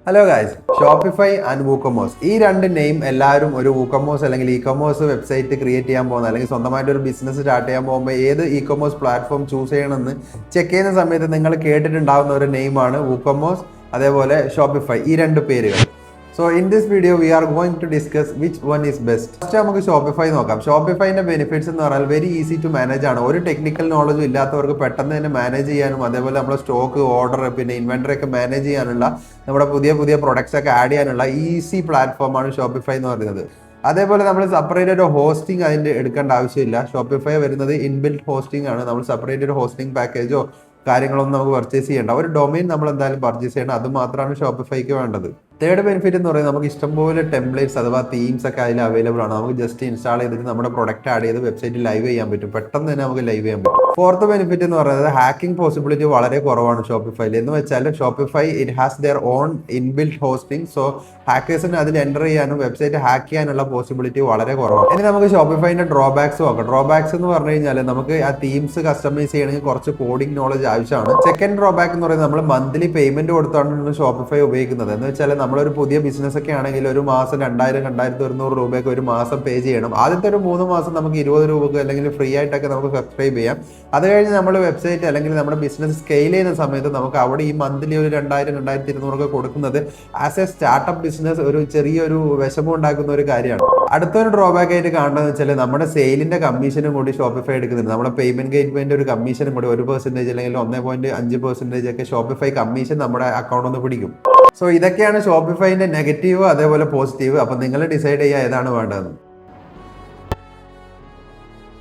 Hello guys, Shopify and വൂക്കോമോസ് ഈ രണ്ട് name എല്ലാവരും ഒരു വൂക്കോമോസ് അല്ലെങ്കിൽ ഇ കൊമേഴ്സ് വെബ്സൈറ്റ് ക്രിയേറ്റ് ചെയ്യാൻ പോകുന്ന അല്ലെങ്കിൽ സ്വന്തമായിട്ട് ഒരു ബിസിനസ് സ്റ്റാർട്ട് ചെയ്യാൻ പോകുമ്പോൾ ഏത് ഇ കൊമേഴ്സ് പ്ലാറ്റ്ഫോം ചൂസ് ചെയ്യണമെന്ന് ചെക്ക് ചെയ്യുന്ന സമയത്ത് നിങ്ങൾ കേട്ടിട്ടുണ്ടാവുന്ന ഒരു നെയിമാണ് വൂക്കോമോസ്, അതേപോലെ ഷോപ്പിഫൈ, ഈ രണ്ട് പേരുകൾ. So in this video we are going to discuss which one is best. First നമുക്ക് ഷോപ്പിഫൈ നോക്കാം. ഷോപ്പിഫൈന്റെ ബെനിഫിറ്റ്സ് എന്ന് പറഞ്ഞാൽ വെരി ഈസി ടു മാനേജ് ആണ്. ഒരു ടെക്നിക്കൽ നോളജും ഇല്ലാത്തവർക്ക് പെട്ടെന്ന് തന്നെ മാനേജ് ചെയ്യാനും അതേപോലെ നമ്മുടെ സ്റ്റോക്ക്, ഓർഡർ, പിന്നെ ഇൻവെന്ററി ഒക്കെ മാനേജ് ചെയ്യാനുള്ള, നമ്മുടെ പുതിയ പുതിയ പ്രൊഡക്ട്സ് ഒക്കെ ആഡ് ചെയ്യാനുള്ള ഈസി പ്ലാറ്റ്ഫോമാണ് ഷോപ്പിഫൈ എന്ന് പറയുന്നത്. അതേപോലെ നമ്മൾ സെപ്പറേറ്റ് ഒരു ഹോസ്റ്റിംഗ് അതിൻ്റെ എടുക്കേണ്ട ആവശ്യമില്ല. ഷോപ്പിഫൈ വരുന്നത് ഇൻബിൽറ്റ് ഹോസ്റ്റിംഗ് ആണ്. നമ്മൾ സെപ്പറേറ്റ് ഒരു ഹോസ്റ്റിംഗ് പാക്കേജോ കാര്യങ്ങളൊന്നും നമുക്ക് പർച്ചേസ് ചെയ്യേണ്ട. ഒരു ഡൊമൈൻ നമ്മൾ എന്തായാലും പർച്ചേസ് ചെയ്യണം. അത് മാത്രമാണ് ഷോപ്പിഫൈക്ക് വേണ്ടത്. തേർഡ് ബെനിഫിറ്റ് എന്ന് പറയുന്നത് നമുക്ക് ഇഷ്ടംപോലെ ടെംപ്ലേറ്റ്സ് അഥവാ തീംസ് ഒക്കെ അതിൽ അവൈലബിൾ ആണ്. നമുക്ക് ജസ്റ്റ് ഇൻസ്റ്റാൾ ചെയ്തിട്ട് നമ്മുടെ പ്രൊഡക്റ്റ് ആഡ് ചെയ്ത് വെബ്സൈറ്റിൽ ലൈവ് ചെയ്യാൻ പറ്റും. പെട്ടെന്ന് തന്നെ നമുക്ക് ലൈവ് ചെയ്യാൻ പറ്റും. ഫോർത്ത് ബെനിഫിറ്റ് എന്ന് പറയുന്നത് ഹാക്കിംഗ് പോസിബിലിറ്റി വളരെ കുറവാണ് ഷോപ്പിഫൈയിൽ. എന്ന് വെച്ചാൽ Shopify it has their own inbuilt hosting. So ഹാക്കേഴ്സിന് അതിൽ എൻ്റർ ചെയ്യാനും വെബ്സൈറ്റ് ഹാക്ക് ചെയ്യാനുള്ള പോസിബിലിറ്റി വളരെ കുറവാണ്. ഇനി നമുക്ക് ഷോപ്പിഫൈൻ്റെ ഡ്രോബാക്സ് നോക്കാം. ഡ്രോബാക്സ് എന്ന് പറഞ്ഞു കഴിഞ്ഞാൽ നമുക്ക് ആ തീംസ് കസ്റ്റമൈസ് ചെയ്യണമെങ്കിൽ കുറച്ച് കോഡിംഗ് നോളജ് ആവശ്യമാണ്. സെക്കൻഡ് ഡ്രോബാക്ക് എന്ന് പറയുന്നത് നമ്മൾ മന്ത്ലി പേയ്മെന്റ് കൊടുത്താണ് ഷോപ്പിഫൈ ഉപയോഗിക്കുന്നത്. എന്ന് വെച്ചാൽ നമ്മളൊരു പുതിയ ബിസിനസ് ഒക്കെ ആണെങ്കിൽ ഒരു മാസം 2000-2100 രൂപയൊക്കെ ഒരു മാസം പേ ചെയ്യണം. ആദ്യത്തെ ഒരു 3 മാസം നമുക്ക് 20 രൂപക്ക് അല്ലെങ്കിൽ ഫ്രീ ആയിട്ടൊക്കെ നമുക്ക് സബ്സ്ക്രൈബ് ചെയ്യാം. അത് കഴിഞ്ഞ് നമ്മൾ വെബ്സൈറ്റ് അല്ലെങ്കിൽ നമ്മുടെ ബിസിനസ് സ്കെയിൽ ചെയ്യുന്ന സമയത്ത് നമുക്ക് അവിടെ ഈ മന്ത്ലി ഒരു 2000-2200 ഒക്കെ കൊടുക്കുന്നത് ആസ് എ സ്റ്റാർട്ടപ്പ് ബിസിനസ് ഒരു ചെറിയൊരു വിഷമം ഉണ്ടാക്കുന്ന ഒരു കാര്യമാണ്. അടുത്തൊരു ഡ്രോബാക്ക് ആയിട്ട് കാണുന്നത് വെച്ചാൽ നമ്മുടെ സെയിലിന്റെ കമ്മീഷനും കൂടി ഷോപ്പിഫൈ എടുക്കുന്നുണ്ട്. നമ്മുടെ പേയ്മെന്റ് ഗേറ്റ്വേന്റെ ഒരു കമ്മീഷനും കൂടി 1% അല്ലെങ്കിൽ 1.5% ഒക്കെ ഷോപ്പിഫൈ കമ്മീഷൻ നമ്മുടെ അക്കൗണ്ടിൽ നിന്ന് പിടിക്കും. സോ ഇതൊക്കെയാണ് ഷോപ്പിഫൈന്റെ നെഗറ്റീവ് അതേപോലെ പോസിറ്റീവ്. അപ്പം നിങ്ങൾ ഡിസൈഡ് ചെയ്യുക ഏതാണ് വേണ്ടതെന്ന്.